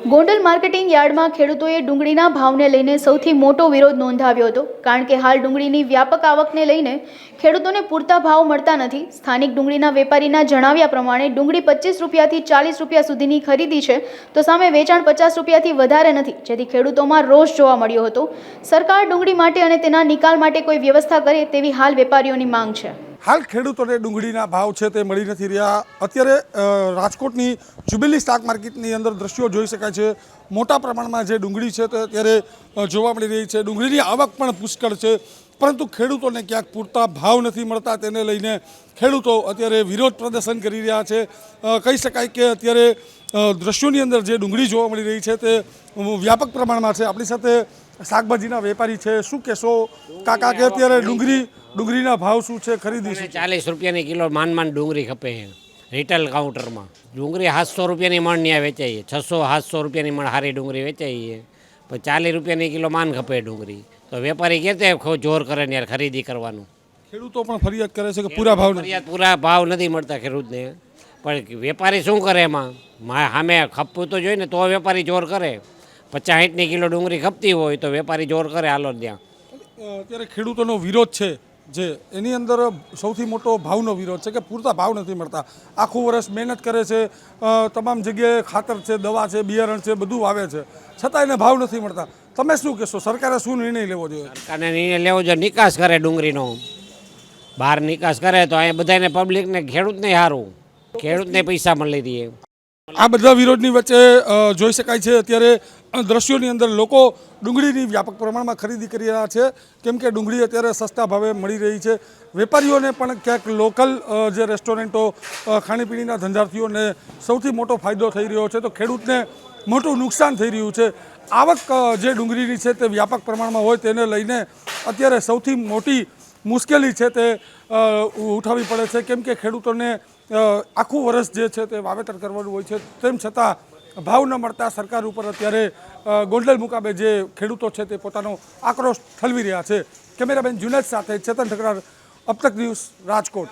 Gondal marketing યાર્ડમાં ખેડૂતોએ ડુંગળીના ભાવને લઈને સૌથી મોટો વિરોધ નોંધાવ્યો હતો, કારણ કે હાલ ડુંગળીની વ્યાપક આવકને લઈને ખેડૂતોને પૂરતા ભાવ મળતા નથી। સ્થાનિક ડુંગળીના વેપારીના જણાવ્યા પ્રમાણે ડુંગળી 25 રૂપિયાથી 40 રૂપિયા સુધીની ખરીદી છે, તો સામે વેચાણ 50 રૂપિયાથી વધારે નથી, જેથી ખેડૂતોમાં રોષ જોવા મળ્યો હતો। સરકાર ડુંગળી માટે અને તેના નિકાલ માટે કોઈ વ્યવસ્થા કરે તેવી હાલ વેપારીઓની માંગ છે। હાલ ખેડૂતોને ડુંગળીના ભાવ છે તે મળી નથી રહ્યા। અત્યારે રાજકોટની જ્યુબિલી શાક માર્કેટની અંદર દ્રશ્યો જોઈ શકાય છે। મોટા પ્રમાણમાં જે ડુંગળી છે તે અત્યારે જોવા મળી રહી છે। ડુંગળીની આવક પણ પુષ્કળ છે, પરંતુ ખેડૂતોને ક્યાંક પૂરતા ભાવ નથી મળતા, તેને લઈને ખેડૂતો અત્યારે વિરોધ પ્રદર્શન કરી રહ્યા છે। કહી શકાય કે અત્યારે દ્રશ્યોની અંદર જે ડુંગળી જોવા મળી રહી છે તે વ્યાપક પ્રમાણમાં છે। આપણી સાથે શાકભાજીના વેપારી છે, શું કહેશો કાકા કે અત્યારે ડુંગળીના ભાવ શું છે? ખરીદી છે 40 રૂપિયાની કિલો માંડ ડુંગળી ખપે છે રિટેલ કાઉન્ટરમાં। ડુંગળી 700 રૂપિયાની મણ ત્યાં વેચાઈએ, 600-700 રૂપિયાની મણ સારી ડુંગળી વેચાઈએ, પણ 40 રૂપિયાની કિલો માંડ ખપે ડુંગળી। તો વેપારી કેતે જોર કરે ને યાર ખરીદી કરવાનું। ખેડૂતો પણ ફરિયાદ કરે છે કે પૂરા ભાવ નથી મળતા ખેડૂતને, પણ વેપારી શું કરે એમાં? સામે ખપવું તો જોઈએ ને, તો વેપારી જોર કરે। 50-60ની કિલો ડુંગળી ખપતી હોય તો વેપારી જોર કરે, હાલો ત્યાં। અત્યારે ખેડૂતોનો વિરોધ છે જે એની અંદર સૌથી મોટો ભાવનો વિરોધ છે કે પૂરતા ભાવ નથી મળતા। આખું વર્ષ મહેનત કરે છે, તમામ જગ્યાએ ખાતર છે, દવા છે, બિયારણ છે, બધું વાવે છે, છતાં એને ભાવ નથી મળતા। તમે શું કહેશો, સરકારે શું નિર્ણય લેવો જોઈએ? સરકારને નિર્ણય લેવો જોઈએ, નિકાસ કરે ડુંગળીનો, બહાર નિકાસ કરે તો અહીંયા બધાને પબ્લિકને ખેડૂતને સારું, ખેડૂતને પૈસા મળી રહે। આ બધા વિરોધની વચ્ચે જોઈ શકાય છે અત્યારે દ્રશ્યોની અંદર લોકો ડુંગળીની વ્યાપક પ્રમાણમાં ખરીદી કરી રહ્યા છે, કેમ કે ડુંગળી અત્યારે સસ્તા ભાવે મળી રહી છે। વેપારીઓને પણ ક્યાંક લોકલ જે રેસ્ટોરન્ટો, ખાણીપીણીના ધંધાર્થીઓને સૌથી મોટો ફાયદો થઈ રહ્યો છે, તો ખેડૂતને મોટું નુકસાન થઈ રહ્યું છે। આવક જે ડુંગળીની છે તે વ્યાપક પ્રમાણમાં હોય તેને લઈને અત્યારે સૌથી મોટી મુશ્કેલી છે તે ઉઠાવવી પડે છે, કેમ કે ખેડૂતોને આખું વર્ષ જે છે તે વાવેતર કરવાનું હોય છે, તેમ છતાં ભાવ ન મળતા સરકાર ઉપર અત્યારે ગોંડલ મુકામે જે ખેડૂતો છે તે પોતાનો આક્રોશ ઠલવી રહ્યા છે। કેમેરામેન જુનેદ સાથે ચેતન ઠકરાર, અબ તક ન્યૂઝ, રાજકોટ।